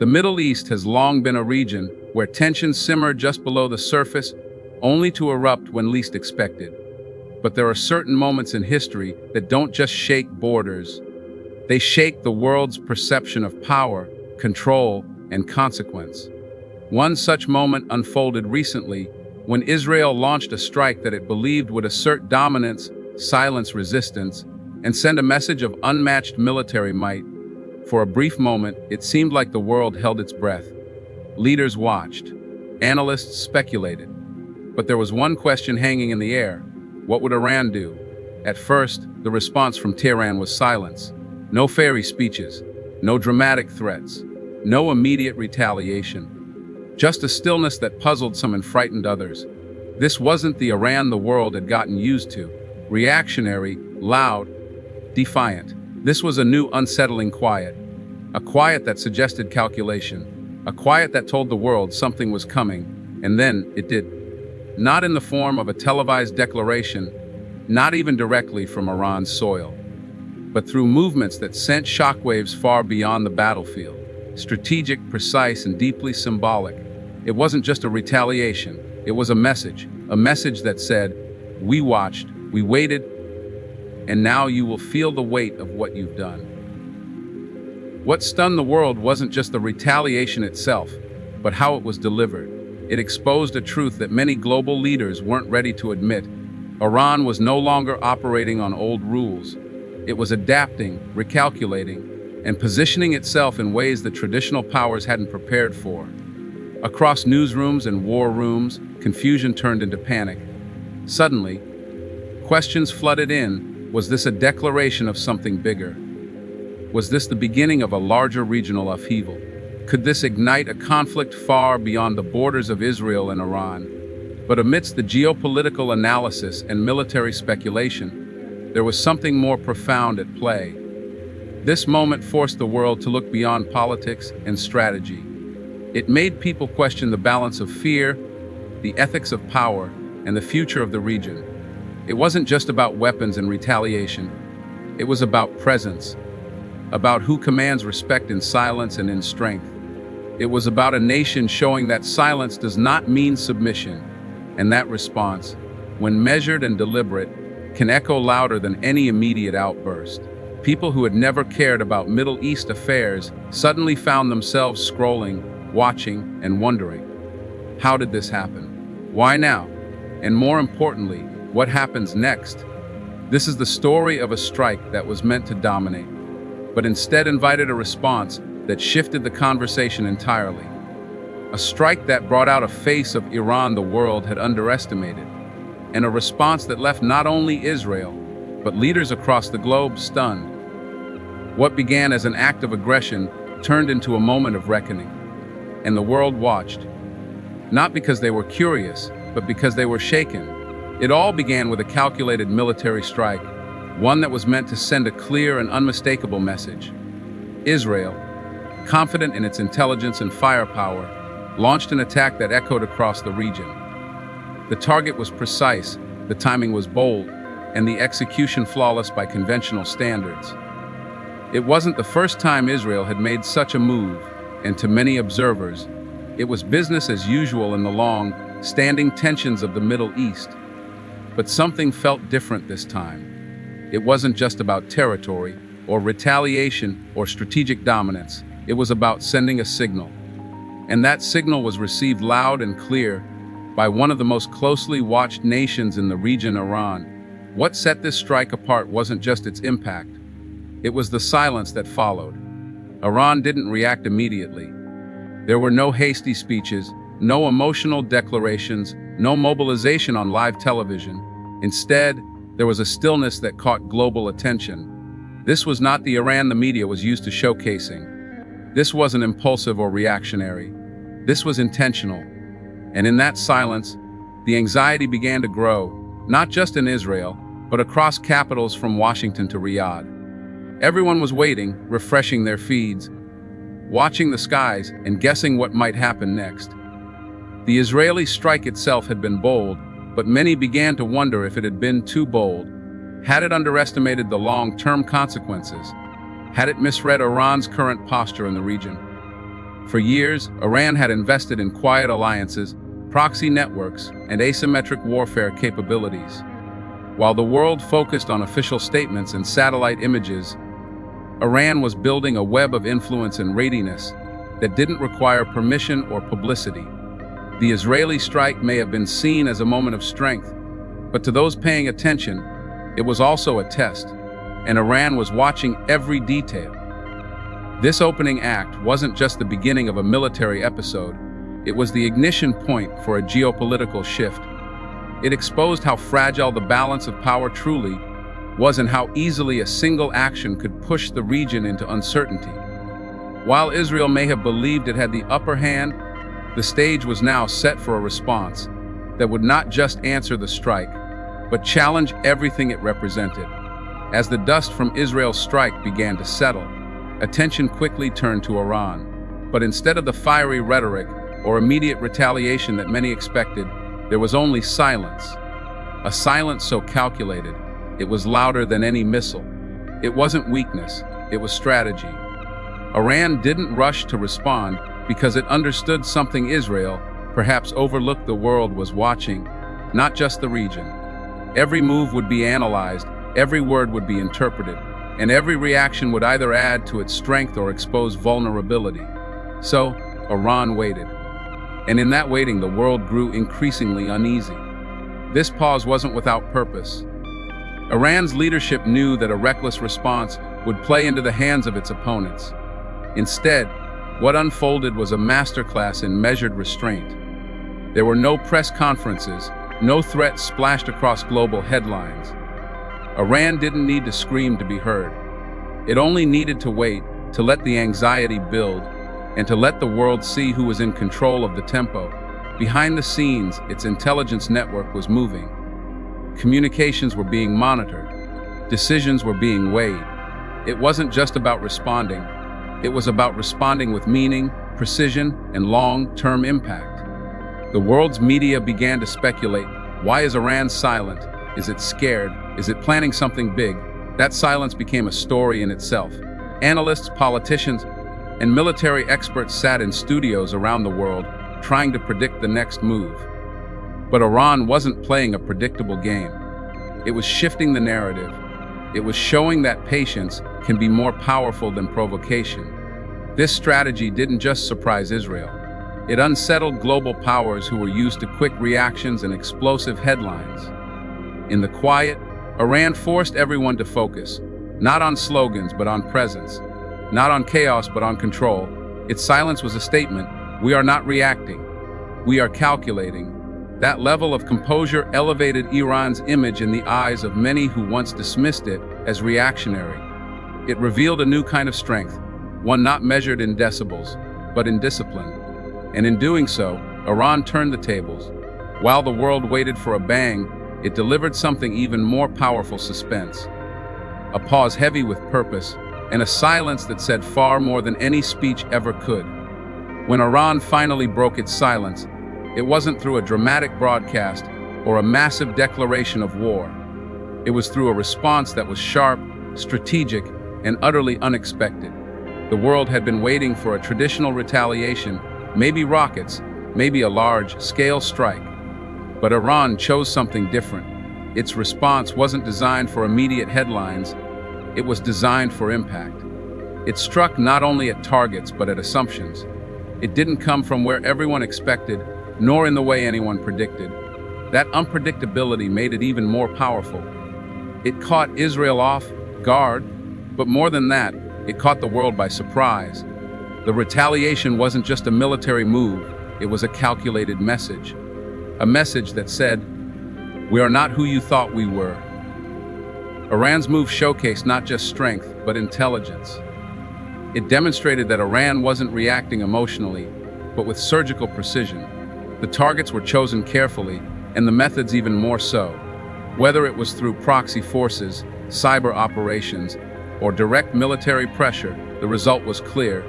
The Middle East has long been a region where tensions simmer just below the surface, only to erupt when least expected. But there are certain moments in history that don't just shake borders. They shake the world's perception of power, control, and consequence. One such moment unfolded recently when Israel launched a strike that it believed would assert dominance, silence resistance, and send a message of unmatched military might. For a brief moment, it seemed like the world held its breath. Leaders watched. Analysts speculated. But there was one question hanging in the air. What would Iran do? At first, the response from Tehran was silence. No fairy speeches, no dramatic threats, no immediate retaliation. Just a stillness that puzzled some and frightened others. This wasn't the Iran the world had gotten used to. Reactionary, loud, defiant. This was a new unsettling quiet. A quiet that suggested calculation. A quiet that told the world something was coming, and then it did. Not in the form of a televised declaration, not even directly from Iran's soil, but through movements that sent shockwaves far beyond the battlefield. Strategic, precise, and deeply symbolic. It wasn't just a retaliation, it was a message that said, we watched, we waited, and now you will feel the weight of what you've done. What stunned the world wasn't just the retaliation itself, but how it was delivered. It exposed a truth that many global leaders weren't ready to admit. Iran was no longer operating on old rules. It was adapting, recalculating, and positioning itself in ways that traditional powers hadn't prepared for. Across newsrooms and war rooms, confusion turned into panic. Suddenly, questions flooded in. Was this a declaration of something bigger? Was this the beginning of a larger regional upheaval? Could this ignite a conflict far beyond the borders of Israel and Iran? But amidst the geopolitical analysis and military speculation, there was something more profound at play. This moment forced the world to look beyond politics and strategy. It made people question the balance of fear, the ethics of power, and the future of the region. It wasn't just about weapons and retaliation. It was about presence, about who commands respect in silence and in strength. It was about a nation showing that silence does not mean submission, and that response, when measured and deliberate, can echo louder than any immediate outburst. People who had never cared about Middle East affairs suddenly found themselves scrolling, watching, and wondering. How did this happen? Why now? And more importantly, what happens next? This is the story of a strike that was meant to dominate, but instead invited a response that shifted the conversation entirely. A strike that brought out a face of Iran the world had underestimated, and a response that left not only Israel, but leaders across the globe stunned. What began as an act of aggression turned into a moment of reckoning, and the world watched, not because they were curious, but because they were shaken. It all began with a calculated military strike, one that was meant to send a clear and unmistakable message. Israel, confident in its intelligence and firepower, launched an attack that echoed across the region. The target was precise, the timing was bold, and the execution flawless by conventional standards. It wasn't the first time Israel had made such a move, and to many observers, it was business as usual in the long-standing tensions of the Middle East. But something felt different this time. It wasn't just about territory, or retaliation, or strategic dominance. It was about sending a signal. And that signal was received loud and clear by one of the most closely watched nations in the region, Iran. What set this strike apart wasn't just its impact. It was the silence that followed. Iran didn't react immediately. There were no hasty speeches, no emotional declarations, no mobilization on live television. Instead, there was a stillness that caught global attention. This was not the Iran the media was used to showcasing. This wasn't impulsive or reactionary. This was intentional. And in that silence, the anxiety began to grow, not just in Israel, but across capitals from Washington to Riyadh. Everyone was waiting, refreshing their feeds, watching the skies and guessing what might happen next. The Israeli strike itself had been bold, but many began to wonder if it had been too bold. Had it underestimated the long-term consequences? Had it misread Iran's current posture in the region? For years, Iran had invested in quiet alliances, proxy networks, and asymmetric warfare capabilities. While the world focused on official statements and satellite images, Iran was building a web of influence and readiness that didn't require permission or publicity. The Israeli strike may have been seen as a moment of strength, but to those paying attention, it was also a test, and Iran was watching every detail. This opening act wasn't just the beginning of a military episode, it was the ignition point for a geopolitical shift. It exposed how fragile the balance of power truly was and how easily a single action could push the region into uncertainty. While Israel may have believed it had the upper hand, the stage was now set for a response that would not just answer the strike, but challenge everything it represented. As the dust from Israel's strike began to settle, attention quickly turned to Iran. But instead of the fiery rhetoric or immediate retaliation that many expected, there was only silence. A silence so calculated, it was louder than any missile. It wasn't weakness, it was strategy. Iran didn't rush to respond because it understood something Israel, perhaps overlooked. The world was watching, not just the region. Every move would be analyzed, every word would be interpreted, and every reaction would either add to its strength or expose vulnerability. So, Iran waited. And in that waiting, the world grew increasingly uneasy. This pause wasn't without purpose. Iran's leadership knew that a reckless response would play into the hands of its opponents. Instead, what unfolded was a masterclass in measured restraint. There were no press conferences, no threats splashed across global headlines. Iran didn't need to scream to be heard. It only needed to wait, to let the anxiety build, and to let the world see who was in control of the tempo. Behind the scenes, its intelligence network was moving. Communications were being monitored. Decisions were being weighed. It wasn't just about responding. It was about responding with meaning, precision, and long-term impact. The world's media began to speculate. Why is Iran silent? Is it scared? Is it planning something big? That silence became a story in itself. Analysts, politicians, and military experts sat in studios around the world, trying to predict the next move. But Iran wasn't playing a predictable game. It was shifting the narrative. It was showing that patience can be more powerful than provocation. This strategy didn't just surprise Israel. It unsettled global powers who were used to quick reactions and explosive headlines. In the quiet, Iran forced everyone to focus, not on slogans but on presence, not on chaos but on control. Its silence was a statement: we are not reacting, we are calculating. That level of composure elevated Iran's image in the eyes of many who once dismissed it as reactionary. It revealed a new kind of strength, one not measured in decibels, but in discipline. And in doing so, Iran turned the tables. While the world waited for a bang, it delivered something even more powerful: suspense. A pause heavy with purpose, and a silence that said far more than any speech ever could. When Iran finally broke its silence, it wasn't through a dramatic broadcast or a massive declaration of war. It was through a response that was sharp, strategic, and utterly unexpected. The world had been waiting for a traditional retaliation, maybe rockets, maybe a large-scale strike. But Iran chose something different. Its response wasn't designed for immediate headlines, it was designed for impact. It struck not only at targets but at assumptions. It didn't come from where everyone expected, nor in the way anyone predicted. That unpredictability made it even more powerful. It caught Israel off guard, but more than that, it caught the world by surprise. The retaliation wasn't just a military move, it was a calculated message. A message that said, "We are not who you thought we were." Iran's move showcased not just strength, but intelligence. It demonstrated that Iran wasn't reacting emotionally, but with surgical precision. The targets were chosen carefully, and the methods even more so. Whether it was through proxy forces, cyber operations, or direct military pressure, the result was clear.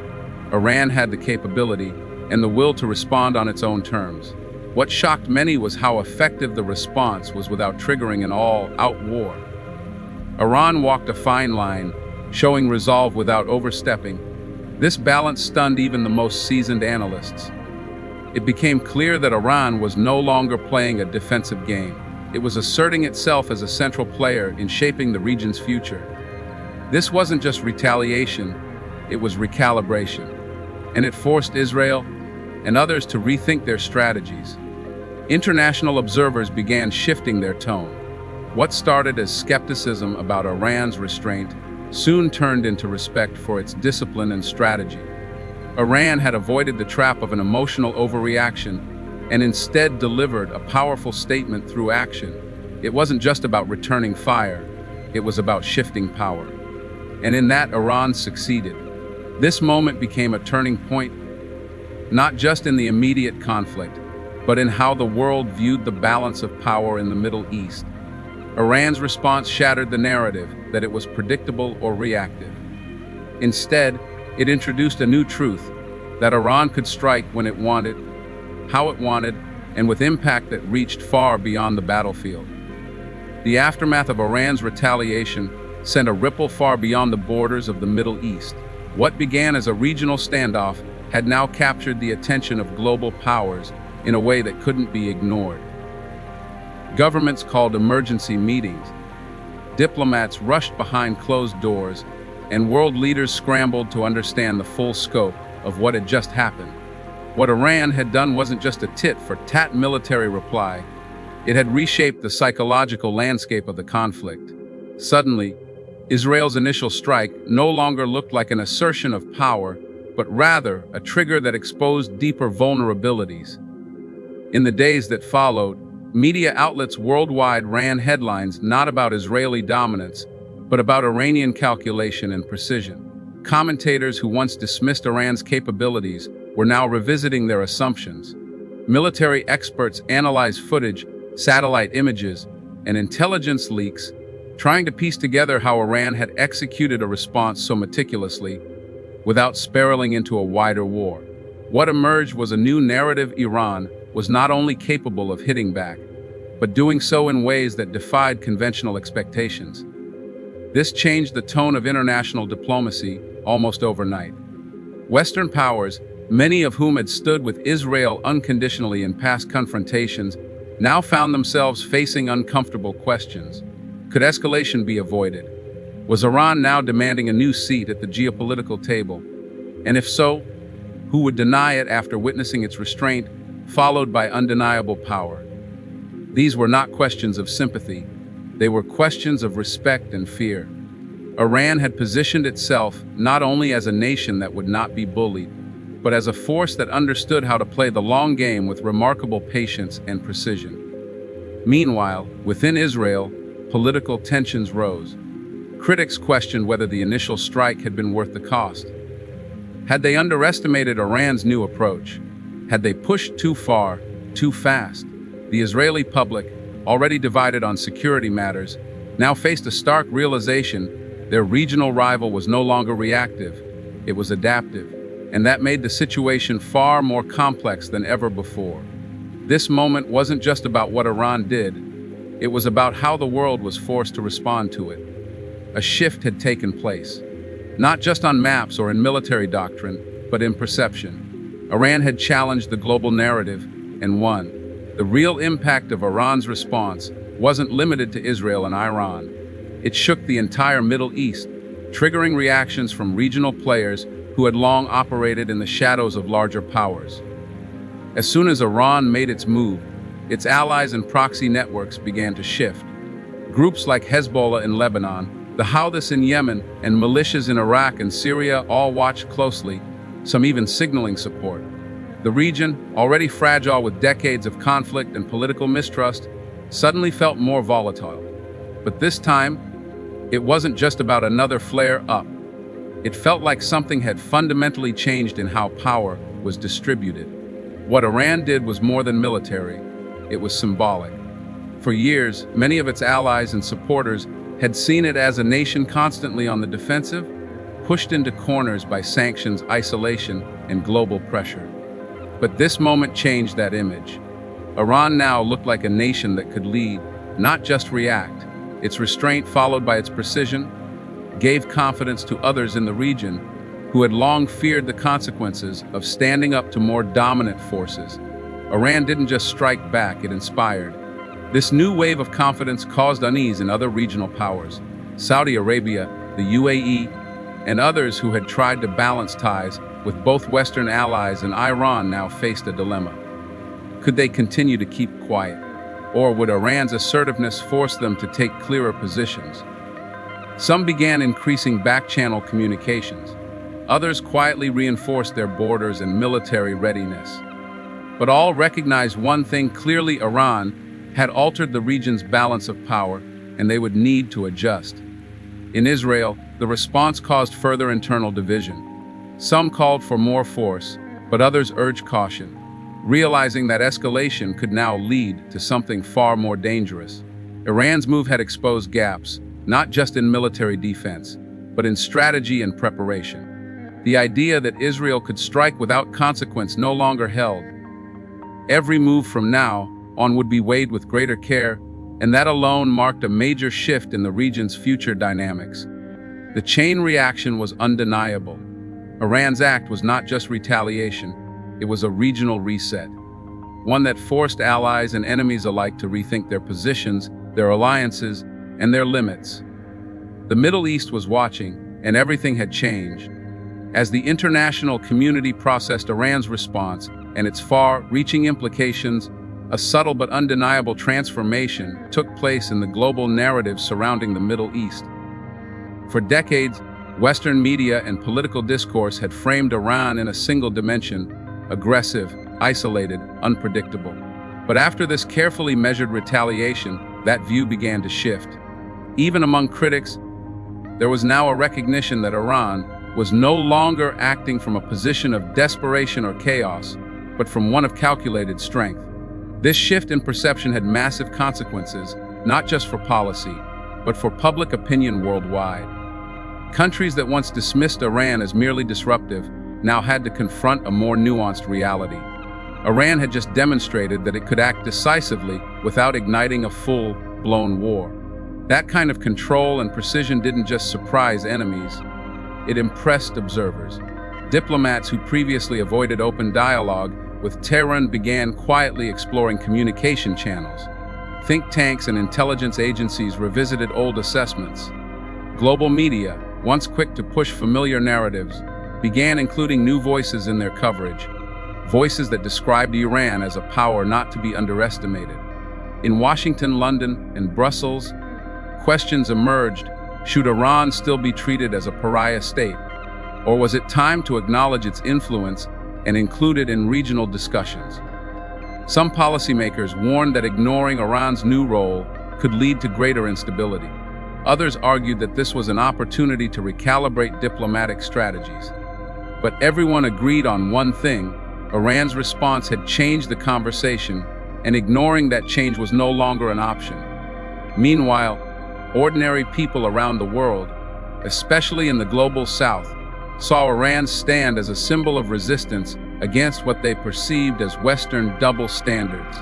Iran had the capability and the will to respond on its own terms. What shocked many was how effective the response was without triggering an all-out war. Iran walked a fine line, showing resolve without overstepping. This balance stunned even the most seasoned analysts. It became clear that Iran was no longer playing a defensive game. It was asserting itself as a central player in shaping the region's future. This wasn't just retaliation, it was recalibration. And it forced Israel and others to rethink their strategies. International observers began shifting their tone. What started as skepticism about Iran's restraint soon turned into respect for its discipline and strategy. Iran had avoided the trap of an emotional overreaction and instead delivered a powerful statement through action. It wasn't just about returning fire, it was about shifting power. And in that, Iran succeeded. This moment became a turning point, not just in the immediate conflict, but in how the world viewed the balance of power in the Middle East. Iran's response shattered the narrative that it was predictable or reactive. Instead, it introduced a new truth, that Iran could strike when it wanted, how it wanted, and with impact that reached far beyond the battlefield. The aftermath of Iran's retaliation sent a ripple far beyond the borders of the Middle East. What began as a regional standoff had now captured the attention of global powers in a way that couldn't be ignored. Governments called emergency meetings, diplomats rushed behind closed doors, and world leaders scrambled to understand the full scope of what had just happened. What Iran had done wasn't just a tit-for-tat military reply, it had reshaped the psychological landscape of the conflict. Suddenly, Israel's initial strike no longer looked like an assertion of power, but rather a trigger that exposed deeper vulnerabilities. In the days that followed, media outlets worldwide ran headlines not about Israeli dominance, but about Iranian calculation and precision. Commentators who once dismissed Iran's capabilities were now revisiting their assumptions. Military experts analyzed footage, satellite images, and intelligence leaks, trying to piece together how Iran had executed a response so meticulously without spiraling into a wider war. What emerged was a new narrative: Iran was not only capable of hitting back, but doing so in ways that defied conventional expectations. This changed the tone of international diplomacy almost overnight. Western powers, many of whom had stood with Israel unconditionally in past confrontations, now found themselves facing uncomfortable questions. Could escalation be avoided? Was Iran now demanding a new seat at the geopolitical table? And if so, who would deny it after witnessing its restraint, followed by undeniable power? These were not questions of sympathy, they were questions of respect and fear. Iran had positioned itself not only as a nation that would not be bullied, but as a force that understood how to play the long game with remarkable patience and precision. Meanwhile, within Israel, political tensions rose. Critics questioned whether the initial strike had been worth the cost. Had they underestimated Iran's new approach? Had they pushed too far, too fast? The Israeli public, already divided on security matters, now faced a stark realization: their regional rival was no longer reactive, it was adaptive, and that made the situation far more complex than ever before. This moment wasn't just about what Iran did, it was about how the world was forced to respond to it. A shift had taken place, not just on maps or in military doctrine, but in perception. Iran had challenged the global narrative and won. The real impact of Iran's response wasn't limited to Israel and Iran. It shook the entire Middle East, triggering reactions from regional players who had long operated in the shadows of larger powers. As soon as Iran made its move, its allies and proxy networks began to shift. Groups like Hezbollah in Lebanon, the Houthis in Yemen, and militias in Iraq and Syria all watched closely, some even signaling support. The region, already fragile with decades of conflict and political mistrust, suddenly felt more volatile. But this time, it wasn't just about another flare-up. It felt like something had fundamentally changed in how power was distributed. What Iran did was more than military, it was symbolic. For years, many of its allies and supporters had seen it as a nation constantly on the defensive, pushed into corners by sanctions, isolation, and global pressure. But this moment changed that image. Iran now looked like a nation that could lead, not just react. Its restraint, followed by its precision, gave confidence to others in the region, who had long feared the consequences of standing up to more dominant forces. Iran didn't just strike back, it inspired. This new wave of confidence caused unease in other regional powers. Saudi Arabia, the UAE, and others who had tried to balance ties with both Western allies and Iran now faced a dilemma. Could they continue to keep quiet? Or would Iran's assertiveness force them to take clearer positions? Some began increasing back-channel communications. Others quietly reinforced their borders and military readiness. But all recognized one thing clearly: Iran had altered the region's balance of power, and they would need to adjust. In Israel, the response caused further internal division. Some called for more force, but others urged caution, realizing that escalation could now lead to something far more dangerous. Iran's move had exposed gaps, not just in military defense, but in strategy and preparation. The idea that Israel could strike without consequence no longer held. Every move from now on would be weighed with greater care, and that alone marked a major shift in the region's future dynamics. The chain reaction was undeniable. Iran's act was not just retaliation, it was a regional reset, one that forced allies and enemies alike to rethink their positions, their alliances, and their limits. The Middle East was watching, and everything had changed. As the international community processed Iran's response and its far-reaching implications, a subtle but undeniable transformation took place in the global narrative surrounding the Middle East. For decades, Western media and political discourse had framed Iran in a single dimension: aggressive, isolated, unpredictable. But after this carefully measured retaliation, that view began to shift. Even among critics, there was now a recognition that Iran was no longer acting from a position of desperation or chaos, but from one of calculated strength. This shift in perception had massive consequences, not just for policy, but for public opinion worldwide. Countries that once dismissed Iran as merely disruptive now had to confront a more nuanced reality. Iran had just demonstrated that it could act decisively without igniting a full-blown war. That kind of control and precision didn't just surprise enemies, it impressed observers. Diplomats who previously avoided open dialogue with Tehran began quietly exploring communication channels. Think tanks and intelligence agencies revisited old assessments. Global media, once quick to push familiar narratives, began including new voices in their coverage, voices that described Iran as a power not to be underestimated. In Washington, London, and Brussels, questions emerged: should Iran still be treated as a pariah state? Or was it time to acknowledge its influence and include it in regional discussions? Some policymakers warned that ignoring Iran's new role could lead to greater instability. Others argued that this was an opportunity to recalibrate diplomatic strategies. But everyone agreed on one thing: Iran's response had changed the conversation, and ignoring that change was no longer an option. Meanwhile, ordinary people around the world, especially in the global south, saw Iran's stand as a symbol of resistance against what they perceived as Western double standards.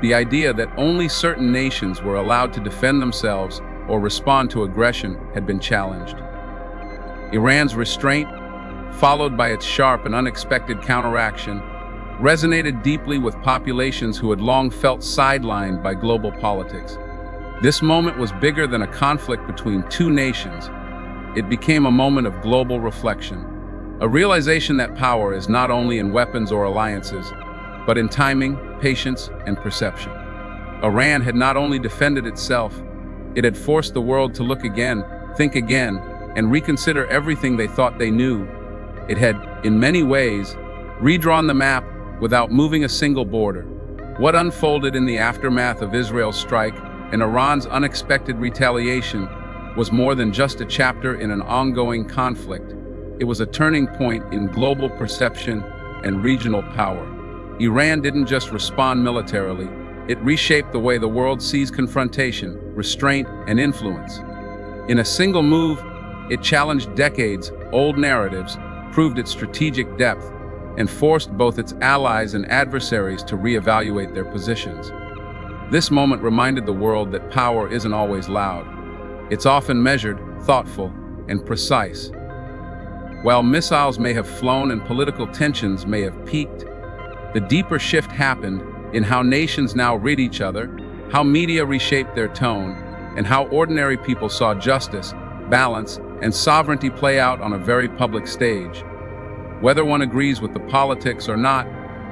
The idea that only certain nations were allowed to defend themselves or respond to aggression had been challenged. Iran's restraint, followed by its sharp and unexpected counteraction, resonated deeply with populations who had long felt sidelined by global politics. This moment was bigger than a conflict between two nations. It became a moment of global reflection, a realization that power is not only in weapons or alliances, but in timing, patience, and perception. Iran had not only defended itself, it had forced the world to look again, think again, and reconsider everything they thought they knew. It had, in many ways, redrawn the map without moving a single border. What unfolded in the aftermath of Israel's strike and Iran's unexpected retaliation was more than just a chapter in an ongoing conflict. It was a turning point in global perception and regional power. Iran didn't just respond militarily, it reshaped the way the world sees confrontation, restraint, and influence. In a single move, it challenged decades-old narratives, proved its strategic depth, and forced both its allies and adversaries to reevaluate their positions. This moment reminded the world that power isn't always loud. It's often measured, thoughtful, and precise. While missiles may have flown and political tensions may have peaked, the deeper shift happened in how nations now read each other, how media reshaped their tone, and how ordinary people saw justice, balance, and sovereignty play out on a very public stage. Whether one agrees with the politics or not,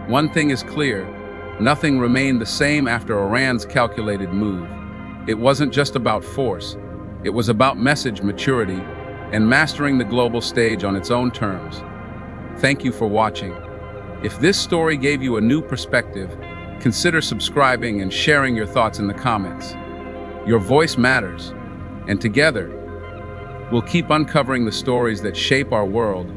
one thing is clear: nothing remained the same after Iran's calculated move. It wasn't just about force, it was about message maturity and mastering the global stage on its own terms. Thank you for watching. If this story gave you a new perspective, consider subscribing and sharing your thoughts in the comments. Your voice matters, and together, we'll keep uncovering the stories that shape our world.